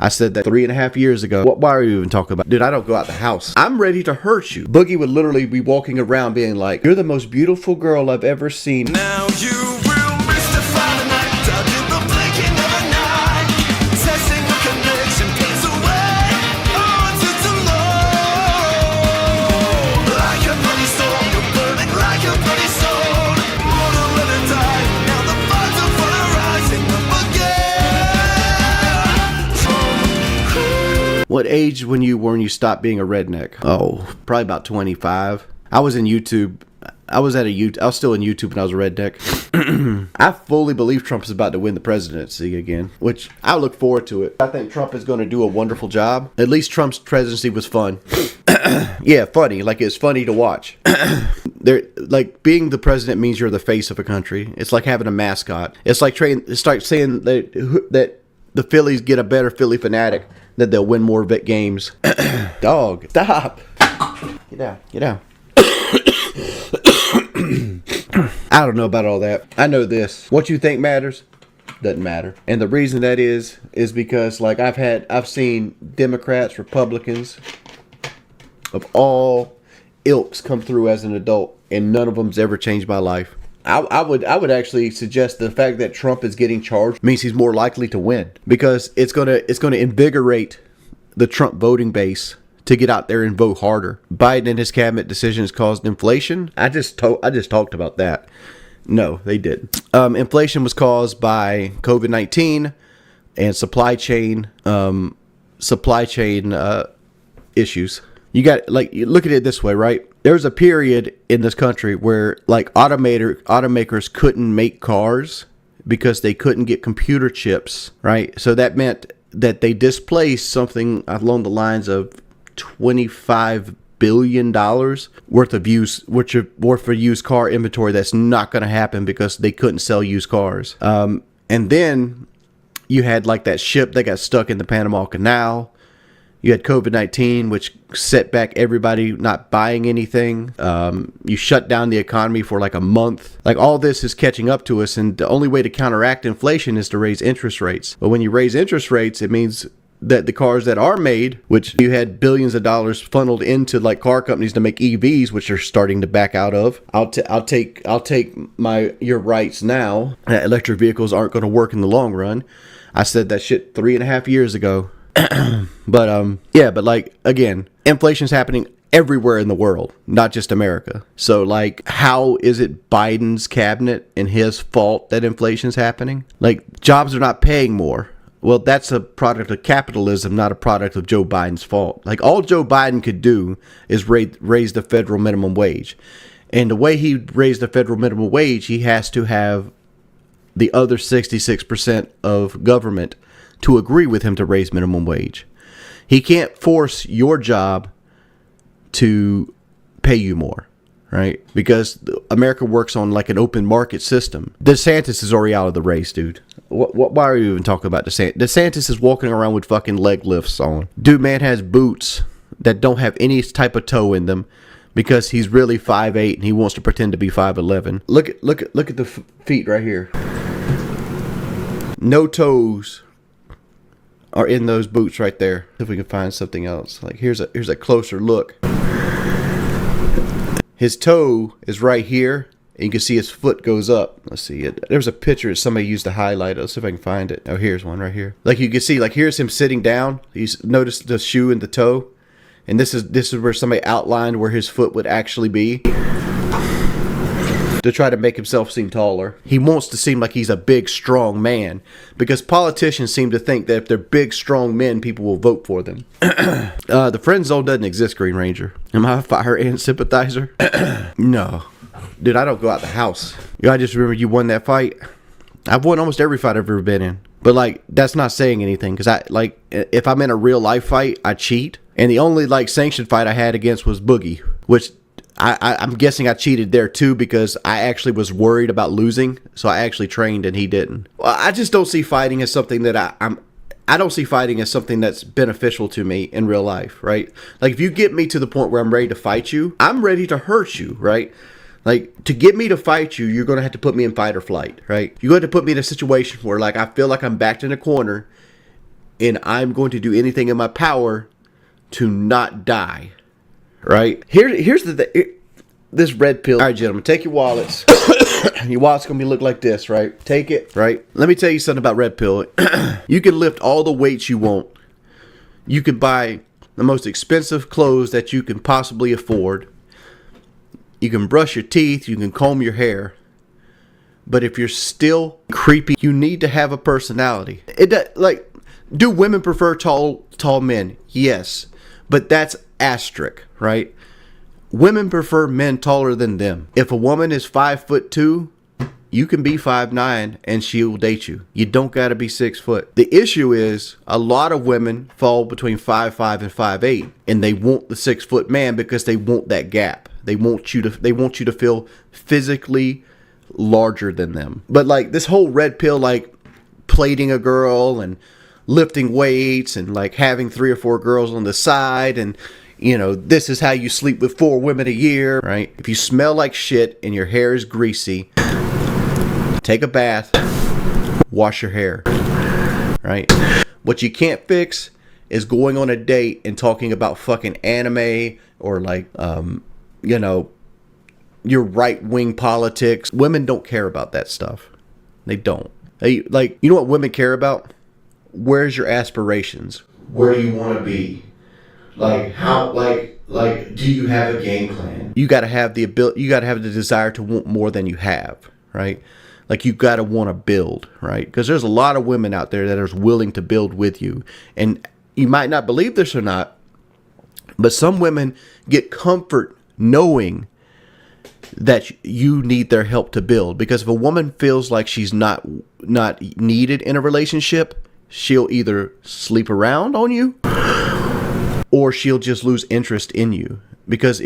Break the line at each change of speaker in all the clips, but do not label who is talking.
I said that 3.5 years ago. Why are you even talking about? Dude, I don't go out the house. I'm ready to hurt you. Boogie would literally be walking around being like, you're the most beautiful girl I've ever seen.
Now you will mystify the night, dodging the blinking of an eye, testing the connection, pace away, onto tomorrow. Like a bloody storm, you're burning like a bloody stone. Mortal when I die, now the fires are for the rising up again.
What age when you stopped being a redneck? Oh, probably about 25. I was in YouTube. I was still in YouTube when I was a redneck. I fully believe Trump is about to win the presidency again, which I look forward to it. I think Trump is going to do a wonderful job. At least Trump's presidency was fun. Yeah, funny. Like, it's funny to watch. Like, being the president means you're the face of a country. It's like having a mascot. It's like saying that the Phillies get a better Philly fanatic, that they'll win more games. Dog, stop. Get down. Get down. I don't know about all that. I know this. What you think matters doesn't matter. And the reason that is because, like, I've seen Democrats, Republicans of all ilks come through as an adult, and none of them's ever changed my life. I would actually suggest the fact that Trump is getting charged means he's more likely to win, because it's gonna invigorate the Trump voting base to get out there and vote harder. Biden and his cabinet decisions caused inflation. I just talked about that. No, they didn't. Inflation was caused by COVID-19 and supply chain issues. You got, like, you look at it this way, right? There was a period in this country where, like, automakers couldn't make cars because they couldn't get computer chips, right? So that meant that they displaced something along the lines of $25 billion worth of used car inventory. That's not going to happen because they couldn't sell used cars. And then you had, like, that ship that got stuck in the Panama Canal. You had COVID-19, which set back everybody not buying anything. You shut down the economy for like a month. Like, all this is catching up to us, and the only way to counteract inflation is to raise interest rates. But when you raise interest rates, it means that the cars that are made, which you had billions of dollars funneled into, like, car companies to make EVs, which are starting to back out of. I'll take your rights now. Electric vehicles aren't going to work in the long run. I said that shit 3.5 years ago. But like, again, inflation's happening everywhere in the world, not just America. So, like, how is it Biden's cabinet and his fault that inflation's happening? Like, jobs are not paying more. Well, that's a product of capitalism, not a product of Joe Biden's fault. Like, all Joe Biden could do is raise the federal minimum wage. And the way he raised the federal minimum wage, he has to have the other 66% of government to agree with him to raise minimum wage. He can't force your job to pay you more, right? Because America works on, like, an open market system. DeSantis is already out of the race, dude. Why are you even talking about DeSantis? DeSantis is walking around with fucking leg lifts on. Dude, man, has boots that don't have any type of toe in them because he's really 5'8" and he wants to pretend to be 5'11". Look at the feet right here. No toes are in those boots right there. If we can find something else. Like, here's a closer look. His toe is right here, and you can see his foot goes up. Let's see. There's a picture that somebody used to highlight. Let's see if I can find it. Oh, here's one right here. Like, you can see, like, here's him sitting down. He's noticed the shoe and the toe. And this is where somebody outlined where his foot would actually be, to try to make himself seem taller. He wants to seem like he's a big, strong man, because politicians seem to think that if they're big, strong men, people will vote for them. The friend zone doesn't exist, Green Ranger. Am I a fire ant sympathizer? No. Dude, I don't go out the house. I just remember you won that fight. I've won almost every fight I've ever been in. But, like, that's not saying anything, because if I'm in a real life fight, I cheat. And the only, like, sanctioned fight I had against was Boogie, which I'm guessing I cheated there too, because I actually was worried about losing, so I actually trained and he didn't. Well, I just don't see fighting as something that I don't see fighting as something that's beneficial to me in real life, right? Like, if you get me to the point where I'm ready to fight you, I'm ready to hurt you, right? Like, to get me to fight you, you're going to have to put me in fight or flight, right? You're going to put me in a situation where, like, I feel like I'm backed in a corner and I'm going to do anything in my power to not die. Right? Here's this red pill. All right, gentlemen, take your wallets. Your wallet's going to look like this, right? Take it, right? Let me tell you something about red pill. You can lift all the weights you want. You can buy the most expensive clothes that you can possibly afford. You can brush your teeth. You can comb your hair. But if you're still creepy, you need to have a personality. Do women prefer tall men? Yes. But that's asterisk, right? Women prefer men taller than them. If a woman is 5'2", you can be 5'9", and she will date you. You don't got to be 6 foot. The issue is a lot of women fall between 5'5" and 5'8", and they want the 6 foot man because they want that gap. They want you to feel physically larger than them. But like this whole red pill, like plating a girl and lifting weights and like having 3 or 4 girls on the side, and this is how you sleep with 4 women a year, right? If you smell like shit and your hair is greasy, take a bath, wash your hair, right? What you can't fix is going on a date and talking about fucking anime or like, your right-wing politics. Women don't care about that stuff. They don't. You know what women care about? Where's your aspirations? Where do you want to be? Like how, like do you have a game plan? You got to have the ability. You got to have the desire to want more than you have, right? Like you got to want to build, right? Because there's a lot of women out there that are willing to build with you, and you might not believe this or not, but some women get comfort knowing that you need their help to build. Because if a woman feels like she's not needed in a relationship, she'll either sleep around on you, or she'll just lose interest in you, because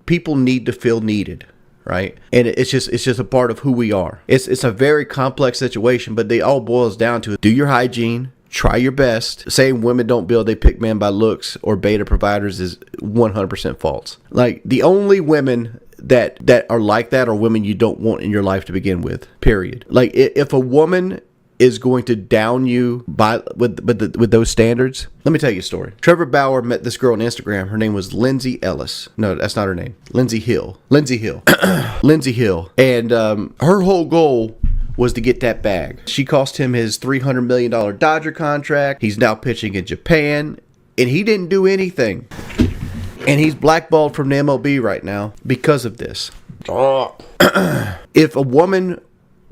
people need to feel needed, right? And it's just a part of who we are. It's a very complex situation, but they all boils down to do your hygiene, try your best. Saying women don't build, they pick men by looks or beta providers is 100% false. Like the only women that are like that are women you don't want in your life to begin with. Period. Like if a woman is going to down you with those standards. Let me tell you a story. Trevor Bauer met this girl on Instagram. Her name was Lindsay Ellis. No, that's not her name. Lindsay Hill. Lindsay Hill. And her whole goal was to get that bag. She cost him his $300 million Dodger contract. He's now pitching in Japan, and he didn't do anything. And he's blackballed from the MLB right now because of this. If a woman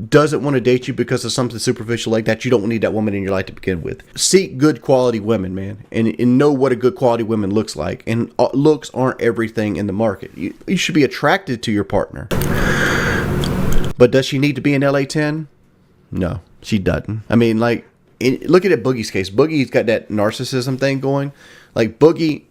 doesn't want to date you because of something superficial like that, you don't need that woman in your life to begin with. Seek good quality women, man, and know what a good quality woman looks like. And looks aren't everything in the market. You should be attracted to your partner. But does she need to be in LA 10? No, she doesn't. I mean, like, look at Boogie's case. Boogie's got that narcissism thing going. Like, Boogie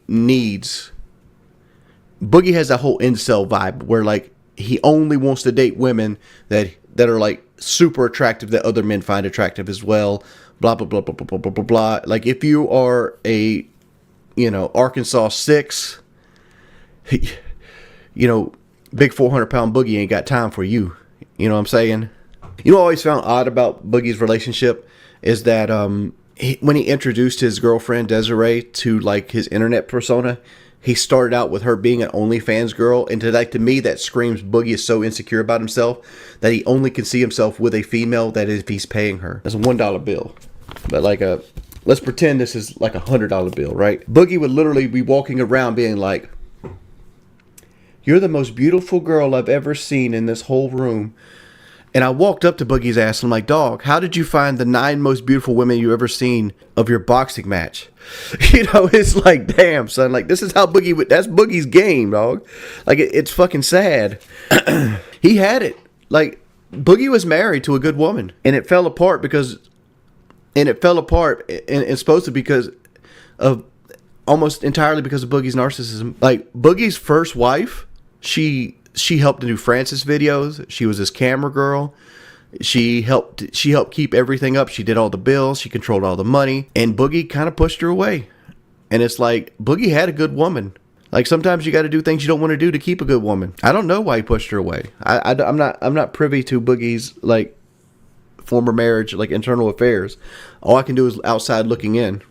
has that whole incel vibe where, like, he only wants to date women that are like super attractive, that other men find attractive as well. Blah blah blah blah blah blah blah blah. Like if you are a, Arkansas 6, big 400-pound Boogie ain't got time for you. You know what I'm saying? You know what I always found odd about Boogie's relationship is that when he introduced his girlfriend Desiree to like his internet persona, he started out with her being an OnlyFans girl, and to me that screams Boogie is so insecure about himself that he only can see himself with a female that is if he's paying her. That's a $1 bill, but let's pretend this is like a $100 bill, right? Boogie would literally be walking around being like, "You're the most beautiful girl I've ever seen in this whole room." And I walked up to Boogie's ass and I'm like, "Dog, how did you find the 9 most beautiful women you ever seen of your boxing match?" It's like, damn, son. Like, this is how that's Boogie's game, dog. Like, it's fucking sad. He had it. Like, Boogie was married to a good woman, and it fell apart and it's supposed to because of almost entirely because of Boogie's narcissism. Like, Boogie's first wife, she helped to do Francis videos. She was his camera girl. She helped keep everything up. She did all the bills. She controlled all the money. And Boogie kind of pushed her away. And it's like, Boogie had a good woman. Like, sometimes you got to do things you don't want to do to keep a good woman. I don't know why he pushed her away. I'm not privy to Boogie's like former marriage, like internal affairs. All I can do is outside looking in.